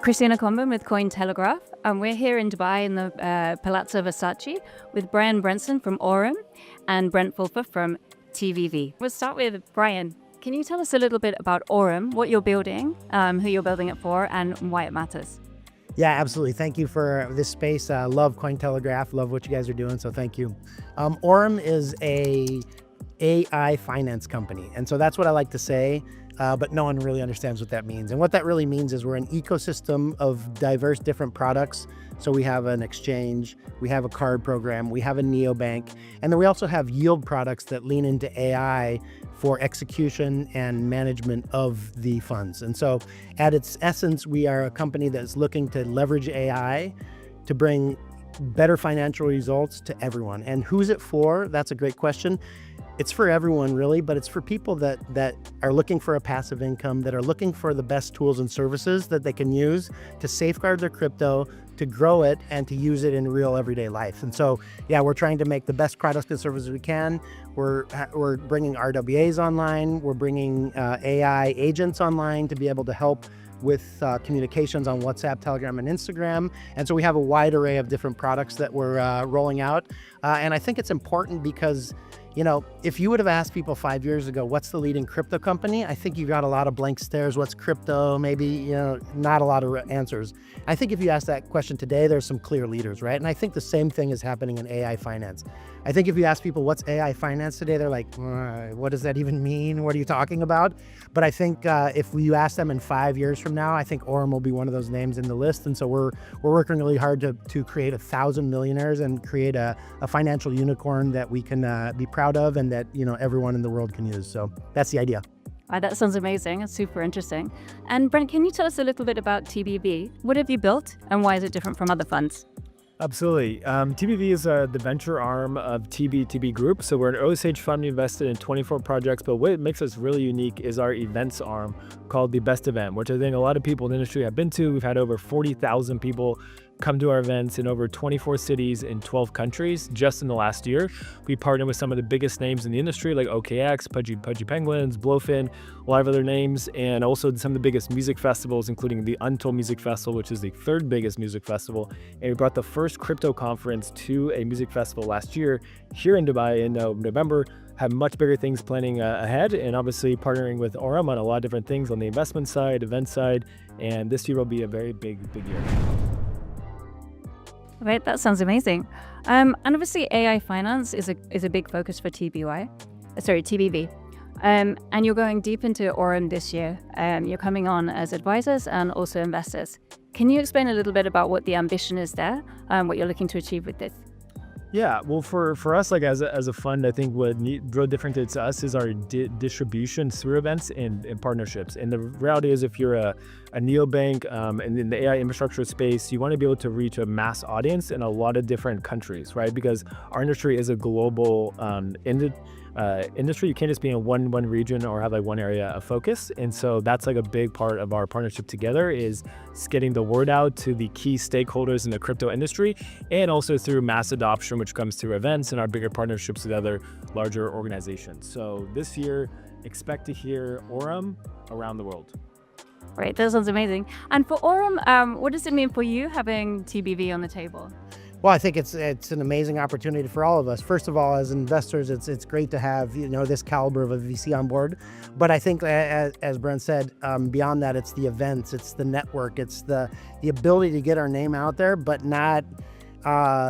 Christina Comben with Cointelegraph, and we're here in Dubai in the Palazzo Versace with Bryan Benson from AURUM and Brent Fulfer from TVV. We'll start with Bryan. Can you tell us a little bit about AURUM, what you're building, who you're building it for, and why it matters? Yeah, absolutely. Thank you for this space. Love Cointelegraph, love what you guys are doing, so thank you. AURUM is a AI finance company, and so that's what I like to say, but no one really understands what that means. And what that really means is we're an ecosystem of diverse different products. So we have an exchange, we have a card program, we have a neobank, and then we also have yield products that lean into AI for execution and management of the funds. And so at its essence, we are a company that's looking to leverage AI to bring better financial results to everyone. And who's it for? That's a great question. It's for everyone really, but it's for people that are looking for a passive income, that are looking for the best tools and services that they can use to safeguard their crypto, to grow it, and to use it in real everyday life. And so, yeah, we're trying to make the best products and services we can. We're bringing RWAs online. We're bringing AI agents online to be able to help with communications on WhatsApp, Telegram, and Instagram. And so we have a wide array of different products that we're rolling out. And I think it's important because, you know, if you would have asked people 5 years ago, what's the leading crypto company? I think you got a lot of blank stares. What's crypto? Maybe, you know, not a lot of answers. I think if you ask that question today, there's some clear leaders, right? And I think the same thing is happening in AI finance. I think if you ask people what's AI finance today, they're like, what does that even mean? What are you talking about? But I think if you ask them in 5 years from now, I think AURUM will be one of those names in the list. And so we're working really hard to create 1,000 millionaires and create a financial unicorn that we can be proud of and that, you know, everyone in the world can use. So that's the idea. That sounds amazing. It's super interesting. And Brent, can you tell us a little bit about TBV? What have you built and why is it different from other funds? Absolutely. TBV is the venture arm of TB Group. So we're an early stage fund. We invested in 24 projects, but what makes us really unique is our events arm called the Best Event, which I think a lot of people in the industry have been to. We've had over 40,000 people come to our events in over 24 cities in 12 countries just in the last year. We partner with some of the biggest names in the industry like OKX, Pudgy Penguins, Blowfin, a lot of other names, and also some of the biggest music festivals, including the Untold Music Festival, which is the third biggest music festival. And we brought the first crypto conference to a music festival last year here in Dubai in November. Have much bigger things planning ahead, and obviously partnering with AURUM on a lot of different things on the investment side, event side, and this year will be a very big year. Right, that sounds amazing. And obviously AI finance is a big focus for TBV. And you're going deep into AURUM this year. You're coming on as advisors and also investors. Can you explain a little bit about what the ambition is there, what you're looking to achieve with this? Yeah, well, for us, like as a fund, I think what really differentiates us is our distribution through events and partnerships. And the reality is, if you're a neobank and in the AI infrastructure space, you want to be able to reach a mass audience in a lot of different countries, right? Because our industry is a global industry. You can't just be in one region or have like one area of focus. And so that's like a big part of our partnership together is getting the word out to the key stakeholders in the crypto industry, and also through mass adoption, which comes through events and our bigger partnerships with other larger organizations. So this year, expect to hear AURUM around the world. Right, that sounds amazing. And for AURUM, what does it mean for you having TBV on the table? Well, I think it's an amazing opportunity for all of us. First of all, as investors, it's great to have, you know, this caliber of a VC on board. But I think, as Brent said, beyond that, it's the events, it's the network, it's the ability to get our name out there, but not,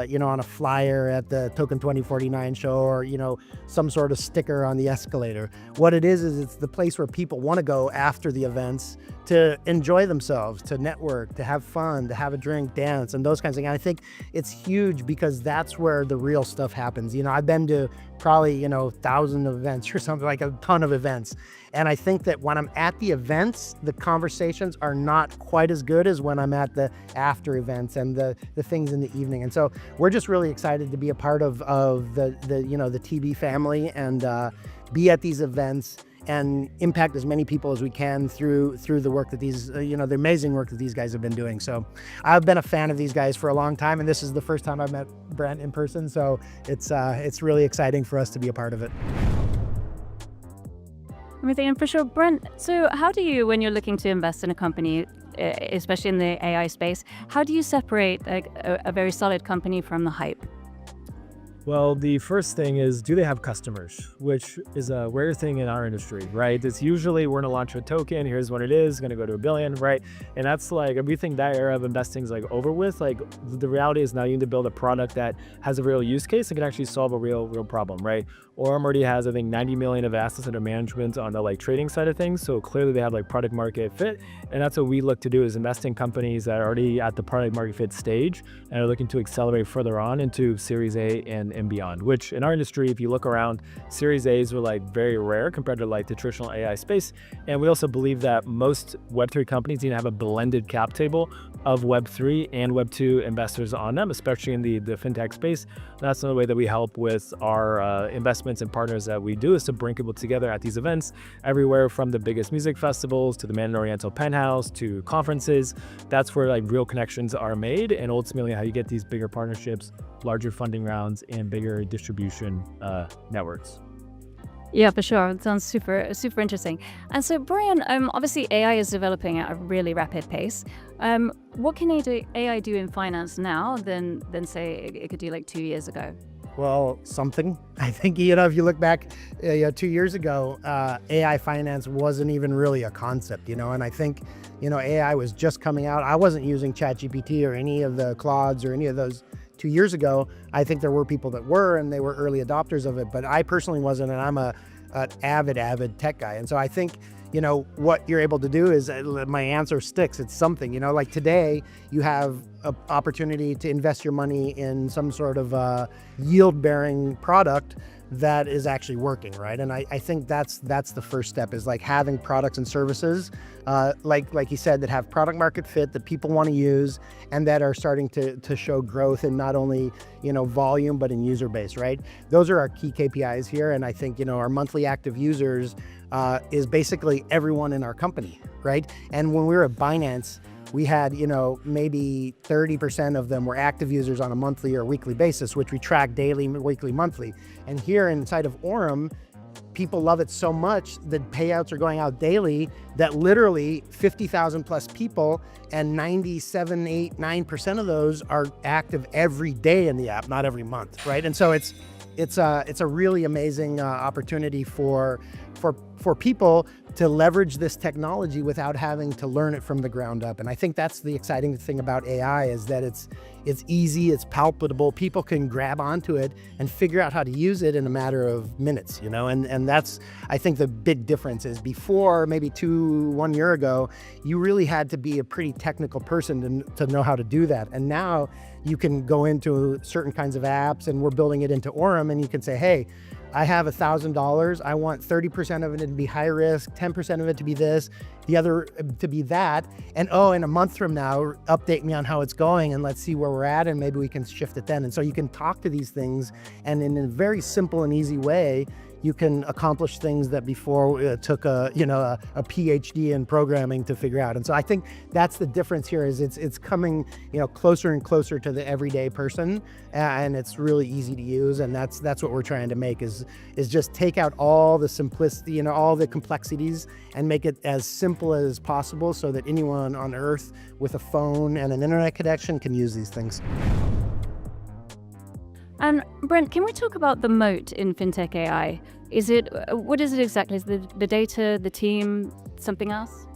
you know, on a flyer at the Token 2049 show or, you know, some sort of sticker on the escalator. What it is it's the place where people want to go after the events to enjoy themselves, to network, to have fun, to have a drink, dance, and those kinds of things. And I think it's huge because that's where the real stuff happens. You know, I've been to probably, you know, 1,000 events or something, like a ton of events. And I think that when I'm at the events, the conversations are not quite as good as when I'm at the after events and the things in the evening. And so we're just really excited to be a part of the you know, the TB family and be at these events and impact as many people as we can through the work that these, you know, the amazing work that these guys have been doing. So I've been a fan of these guys for a long time, and this is the first time I've met Brent in person. So it's really exciting for us to be a part of it. Amazing, and for sure, Brent, so how do you, when you're looking to invest in a company, especially in the AI space. How do you separate a very solid company from the hype? Well, the first thing is, do they have customers? Which is a rare thing in our industry, right? It's usually we're gonna launch a token, here's what it is, gonna go to $1 billion, right? And that's like, we think that era of investing is like over with. Like the reality is now you need to build a product that has a real use case and can actually solve a real problem, right? AURUM already has, I think, 90 million of assets under management on the like trading side of things. So clearly they have like product market fit. And that's what we look to do, is invest in companies that are already at the product market fit stage and are looking to accelerate further on into Series A and beyond, which in our industry, if you look around, Series A's were like very rare compared to like the traditional AI space. And we also believe that most Web3 companies need to have a blended cap table of Web3 and Web2 investors on them, especially in the fintech space. That's another way that we help with our investments and partners that we do, is to bring people together at these events, everywhere from the biggest music festivals to the Mandarin Oriental Penthouse to conferences. That's where like real connections are made, and ultimately how you get these bigger partnerships, larger funding rounds, and bigger distribution networks. Yeah, for sure. It sounds super interesting. And so, Bryan, obviously AI is developing at a really rapid pace. What can AI do in finance now than say it could do like 2 years ago? Well, something. I think, if you look back 2 years ago, AI finance wasn't even really a concept, and I think, AI was just coming out. I wasn't using ChatGPT or any of the Claudes or any of those 2 years ago. I think there were people that were, and they were early adopters of it, but I personally wasn't, and I'm an avid tech guy. And so I think, what you're able to do is, my answer sticks. It's something, like today you have an opportunity to invest your money in some sort of yield-bearing product that is actually working, right? And I think that's the first step, is like having products and services, like you said, that have product market fit, that people want to use, and that are starting to show growth in not only, volume, but in user base, right? Those are our key KPIs here. And I think, our monthly active users is basically everyone in our company, right? And when we were at Binance, we had, maybe 30% of them were active users on a monthly or weekly basis, which we track daily, weekly, monthly. And here inside of AURUM, people love it so much that payouts are going out daily, that literally 50,000 plus people, and 97, 8, 9% of those are active every day in the app, not every month, right? And so it's a really amazing opportunity for people to leverage this technology without having to learn it from the ground up. And I think that's the exciting thing about AI, is that it's easy, it's palpable, people can grab onto it and figure out how to use it in a matter of minutes, and that's, I think, the big difference. Is before, maybe 1 year ago, you really had to be a pretty technical person to know how to do that. And now you can go into certain kinds of apps, and we're building it into AURUM, and you can say, hey, I have $1,000. I want 30% of it to be high risk, 10% of it to be this, the other to be that. And in a month from now, update me on how it's going, and let's see where we're at, and maybe we can shift it then. And so you can talk to these things, and in a very simple and easy way, you can accomplish things that before it took a PhD in programming to figure out. And so I think that's the difference here, is it's coming, closer and closer to the everyday person, and it's really easy to use. And that's what we're trying to make, is just take out all the simplicity, all the complexities, and make it as simple as possible, so that anyone on earth with a phone and an internet connection can use these things. And Brent, can we talk about the moat in fintech AI? What is it exactly? Is the data, the team, something else?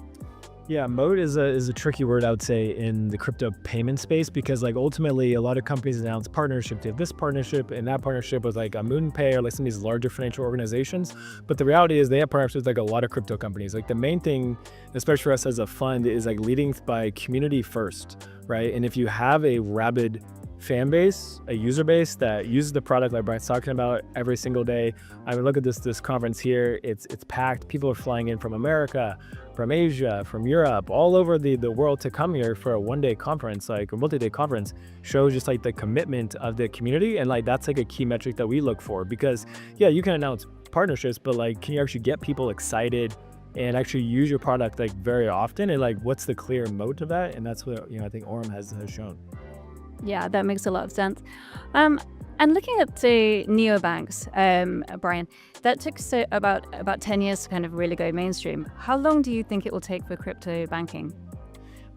Yeah, moat is a tricky word, I would say, in the crypto payment space, because like ultimately a lot of companies announce partnership. They have this partnership and that partnership with like a MoonPay or like some of these larger financial organizations. But the reality is they have partnerships with like a lot of crypto companies. Like the main thing, especially for us as a fund, is like leading by community first, right? And if you have a rabid fan base, a user base that uses the product like Bryan's talking about every single day. I mean, look at this conference here. It's packed. People are flying in from America, from Asia, from Europe, all over the world to come here for a one-day conference, like a multi-day conference. Shows just like the commitment of the community, and like that's like a key metric that we look for, because yeah, you can announce partnerships, but like, can you actually get people excited and actually use your product like very often? And like, what's the clear moat of that? And that's what I think AURUM has shown. Yeah, that makes a lot of sense. And looking at, say, neobanks, Bryan, that took about 10 years to kind of really go mainstream. How long do you think it will take for crypto banking?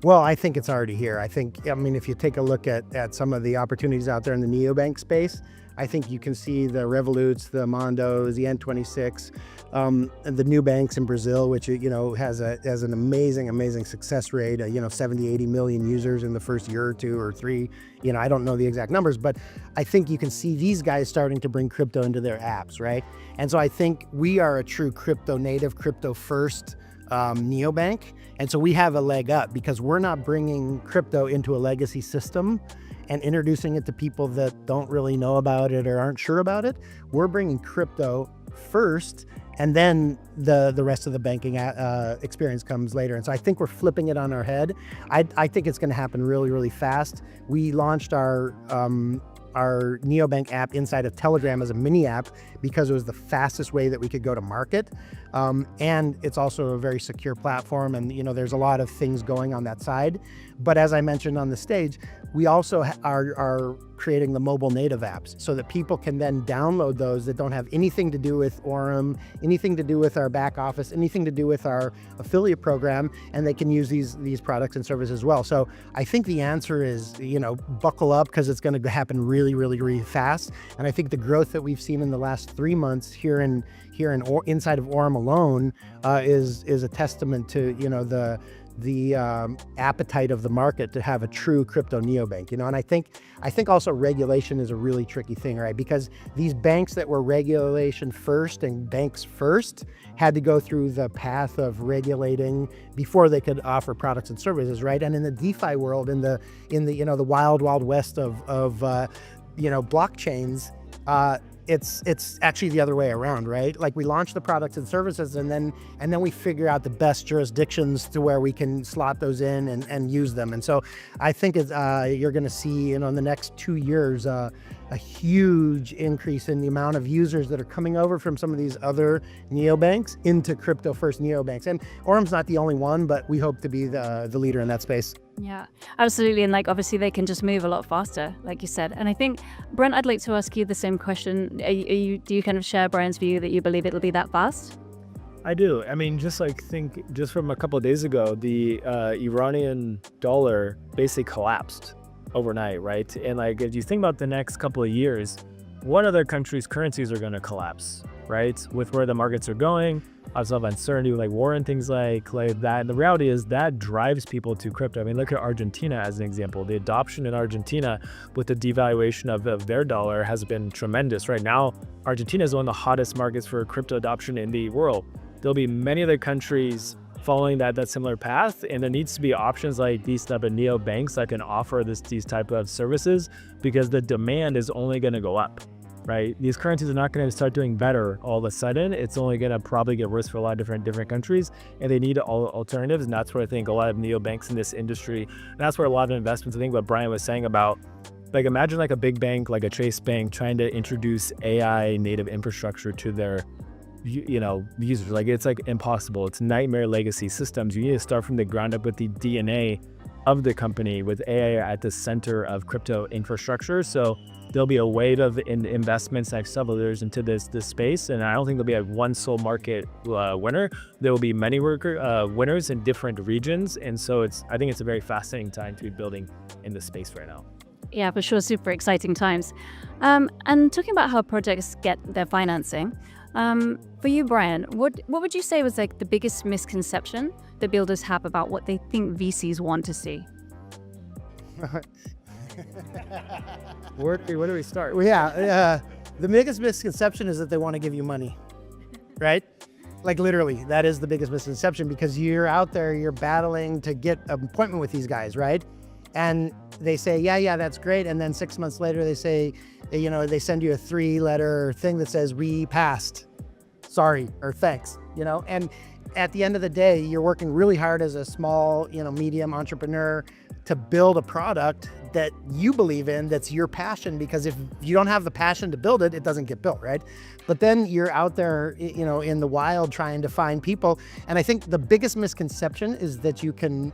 Well, I think it's already here. I mean, if you take a look at some of the opportunities out there in the neobank space, I think you can see the Revoluts, the Mondos, the N26, and the new banks in Brazil, which, has an amazing success rate, 70, 80 million users in the first year or two or three. I don't know the exact numbers, but I think you can see these guys starting to bring crypto into their apps, right? And so I think we are a true crypto native, crypto first neobank. And so we have a leg up because we're not bringing crypto into a legacy system and introducing it to people that don't really know about it or aren't sure about it. We're bringing crypto first, and then the rest of the banking experience comes later. And so I think we're flipping it on our head. I think it's going to happen really, really fast. We launched our neobank app inside of Telegram as a mini app because it was the fastest way that we could go to market. And it's also a very secure platform, and there's a lot of things going on that side. But as I mentioned on the stage, we also are creating the mobile native apps so that people can then download those that don't have anything to do with AURUM, anything to do with our back office, anything to do with our affiliate program, and they can use these products and services as well. So I think the answer is, buckle up, because it's going to happen really, really, really fast. And I think the growth that we've seen in the last 3 months inside of AURUM alone is a testament to the appetite of the market to have a true crypto neobank, and I think also regulation is a really tricky thing, right? Because these banks that were regulation first and banks first had to go through the path of regulating before they could offer products and services, right? And in the DeFi world, in the the wild west of blockchains, it's actually the other way around, right? Like, we launch the products and services, and then we figure out the best jurisdictions to where we can slot those in and use them. And so I think you're going to see, in the next 2 years, a huge increase in the amount of users that are coming over from some of these other neobanks into crypto first neobanks. And AURUM's not the only one, but we hope to be the leader in that space. Yeah, absolutely. And obviously they can just move a lot faster, like you said. And I think, Brent, I'd like to ask you the same question. Do you kind of share Bryan's view that you believe it'll be that fast? I do. I mean, just from a couple of days ago, the Iranian dollar basically collapsed overnight, right? And if you think about the next couple of years, what other countries' currencies are going to collapse, right? With where the markets are going, lots of uncertainty, war and things like that. And the reality is that drives people to crypto. I mean, look at Argentina as an example. The adoption in Argentina with the devaluation of their dollar has been tremendous. Right now, Argentina is one of the hottest markets for crypto adoption in the world. There'll be many other countries following that similar path, and there needs to be options like these type of neo banks that can offer these type of services, because the demand is only going to go up, right? These currencies are not going to start doing better all of a sudden. It's only going to probably get worse for a lot of different countries, and they need alternatives. And that's where I think a lot of neo banks in this industry, and that's where a lot of investments, I think what Bryan was saying about, imagine a big bank like a Chase Bank trying to introduce AI native infrastructure to their users. It's impossible. It's nightmare legacy systems. You need to start from the ground up with the DNA of the company, with AI at the center of crypto infrastructure. So there'll be a wave of investments next several years into this space, and I don't think there'll be one sole market winner. There will be many winners in different regions, and so I think it's a very fascinating time to be building in this space right now. Yeah, for sure, super exciting times. And talking about how projects get their financing, for you, Bryan, what would you say was the biggest misconception that builders have about what they think VCs want to see? Where do we start? Well, yeah, the biggest misconception is that they want to give you money, right? Literally, that is the biggest misconception, because you're out there, you're battling to get an appointment with these guys, right? And they say, yeah, that's great. And then 6 months later, they say, they send you a 3-letter thing that says, we passed, sorry, or thanks, and at the end of the day, you're working really hard as a small, medium entrepreneur to build a product that you believe in, that's your passion, because if you don't have the passion to build it, it doesn't get built, right? But then you're out there, in the wild trying to find people. And I think the biggest misconception is that you can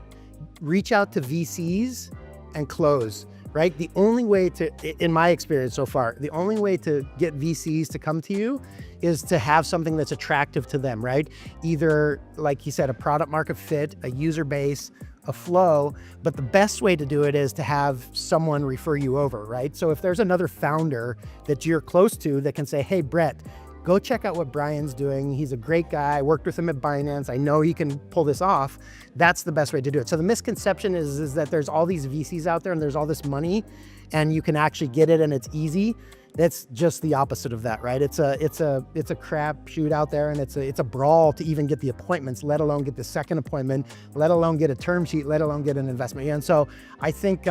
reach out to VCs and close, right? The only way to, in my experience so far, the only way to get VCs to come to you is to have something that's attractive to them, right? Either, like you said, a product market fit, a user base, a flow, but the best way to do it is to have someone refer you over, right? So if there's another founder that you're close to that can say, hey, Brett, go check out what Bryan's doing. He's a great guy. I worked with him at Binance. I know he can pull this off. That's the best way to do it. So the misconception is that there's all these VCs out there and there's all this money and you can actually get it and it's easy. That's just the opposite of that, right? It's a crap shoot out there, and it's a brawl to even get the appointments, let alone get the second appointment, let alone get a term sheet, let alone get an investment. And so I think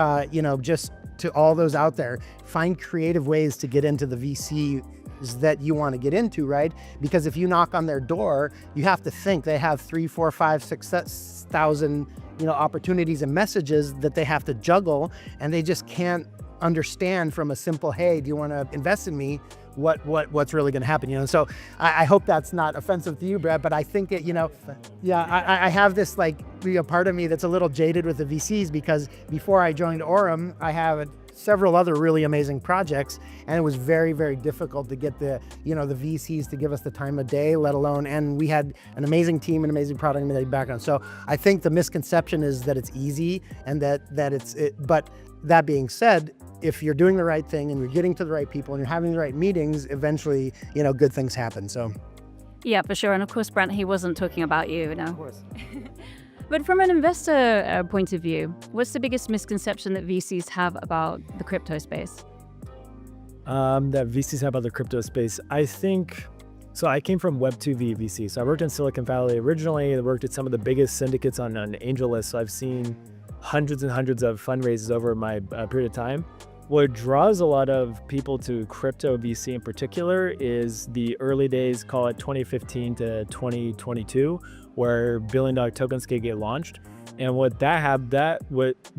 just to all those out there, find creative ways to get into the VC that you want to get into, right? Because if you knock on their door, you have to think they have 3, 4, 5, 6,000 opportunities and messages that they have to juggle, and they just can't understand from a simple, hey, do you want to invest in me? What's really going to happen? So I hope that's not offensive to you, Brett, but I think it, I have this part of me that's a little jaded with the VCs, because before I joined AURUM, I have several other really amazing projects, and it was very, very difficult to get the VCs to give us the time of day, let alone, and we had an amazing team, an amazing product, and amazing background. So I think the misconception is that it's easy and but that being said, if you're doing the right thing and you're getting to the right people and you're having the right meetings, eventually, good things happen. So. Yeah, for sure. And of course, Brent, he wasn't talking about you, no. Of course. But from an investor point of view, what's the biggest misconception that VCs have about the crypto space? That VCs have about the crypto space, I think. So I came from Web2 VC. So I worked in Silicon Valley originally. I worked at some of the biggest syndicates on an angel list. So I've seen hundreds and hundreds of fundraisers over my period of time. What draws a lot of people to crypto VC in particular is the early days, call it 2015 to 2022, where billion-dollar tokens could get launched. And what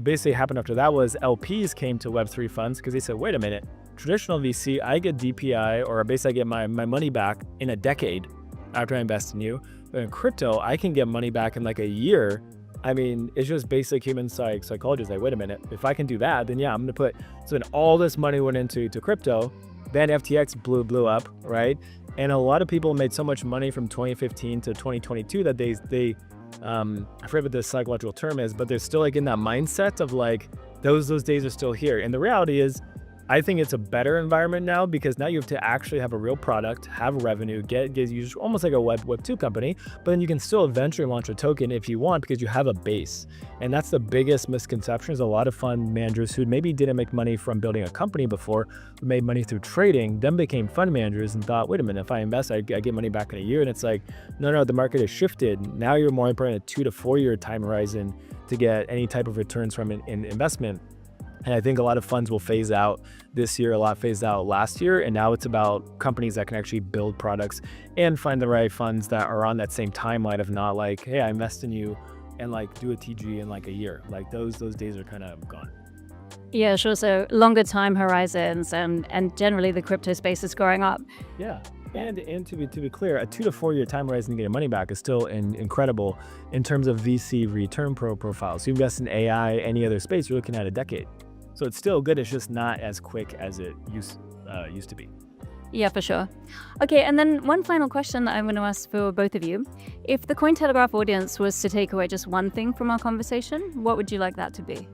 basically happened after that was LPs came to Web3 funds because they said, wait a minute, traditional VC, I get DPI, or basically I get my money back in a decade after I invest in you. But in crypto, I can get money back in like a year. I mean, it's just basic human psychology. It's like, wait a minute, if I can do that, then yeah, I'm gonna put, so then all this money went into crypto, then FTX blew up, right? And a lot of people made so much money from 2015 to 2022 that they I forget what the psychological term is, but they're still like in that mindset of like, those days are still here. And the reality is, I think it's a better environment now, because now you have to actually have a real product, have revenue, get used almost like a Web 2 company, but then you can still eventually launch a token if you want, because you have a base. And that's the biggest misconception, is a lot of fund managers who maybe didn't make money from building a company before, made money through trading, then became fund managers and thought, wait a minute, if I invest, I get money back in a year. And it's like, no, the market has shifted. Now you're more important a 2 to 4 year time horizon to get any type of returns from an investment. And I think a lot of funds will phase out this year, a lot phased out last year. And now it's about companies that can actually build products and find the right funds that are on that same timeline of not like, hey, I invest in you and like do a TG in like a year. Like those days are kind of gone. Yeah, sure. So longer time horizons, and generally the crypto space is growing up. Yeah. And to be clear, a 2 to 4 year time horizon to get your money back is still incredible in terms of VC return profiles. You invest in AI, any other space, you're looking at a decade. So it's still good. It's just not as quick as it used to be. Yeah, for sure. Okay, and then one final question that I'm going to ask for both of you. If the Cointelegraph audience was to take away just one thing from our conversation, what would you like that to be?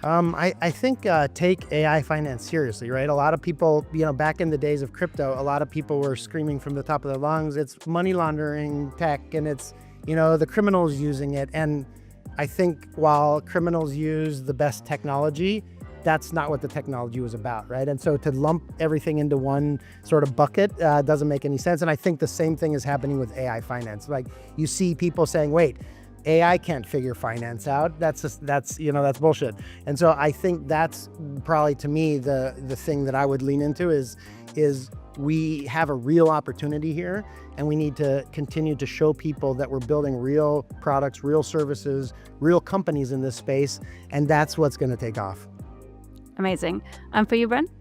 I think take AI finance seriously, right? A lot of people, back in the days of crypto, a lot of people were screaming from the top of their lungs, it's money laundering tech, and it's, the criminals using it. And I think while criminals use the best technology, that's not what the technology was about, right? And so to lump everything into one sort of bucket doesn't make any sense. And I think the same thing is happening with AI finance. Like you see people saying, wait, AI can't figure finance out. That's bullshit. And so I think that's probably, to me, the thing that I would lean into is we have a real opportunity here, and we need to continue to show people that we're building real products, real services, real companies in this space, and that's what's going to take off. Amazing. And for you, Brent?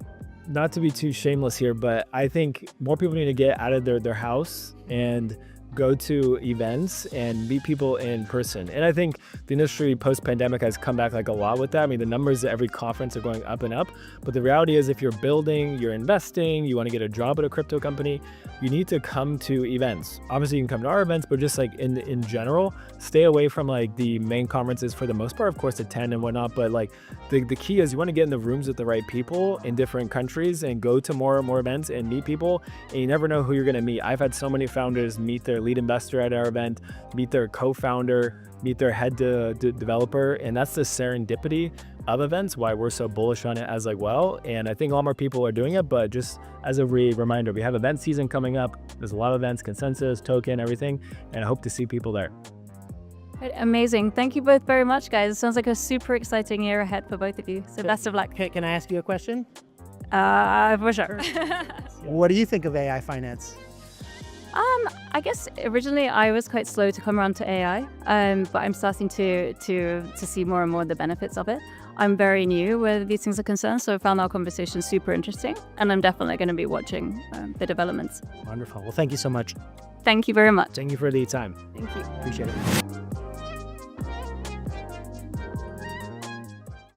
Not to be too shameless here, but I think more people need to get out of their house and go to events and meet people in person. And I think the industry post-pandemic has come back like a lot with that. I mean, the numbers at every conference are going up and up, but the reality is if you're building, you're investing, you want to get a job at a crypto company, you need to come to events. Obviously you can come to our events, but just like in general, stay away from like the main conferences for the most part, of course, attend and whatnot. But like the key is you want to get in the rooms with the right people in different countries and go to more events and meet people. And you never know who you're going to meet. I've had so many founders meet their lead investor at our event, meet their co-founder, meet their head developer. And that's the serendipity of events, why we're so bullish on it as like well. And I think a lot more people are doing it, but just as a reminder, we have event season coming up. There's a lot of events, consensus, token, everything. And I hope to see people there. Amazing. Thank you both very much, guys. It sounds like a super exciting year ahead for both of you. So best of luck. Can I ask you a question? For sure. What do you think of AI finance? I guess originally I was quite slow to come around to AI, but I'm starting to see more and more the benefits of it. I'm very new where these things are concerned, so I found our conversation super interesting, and I'm definitely going to be watching the developments. Wonderful. Well, thank you so much. Thank you very much. Thank you for the time. Thank you. Appreciate it.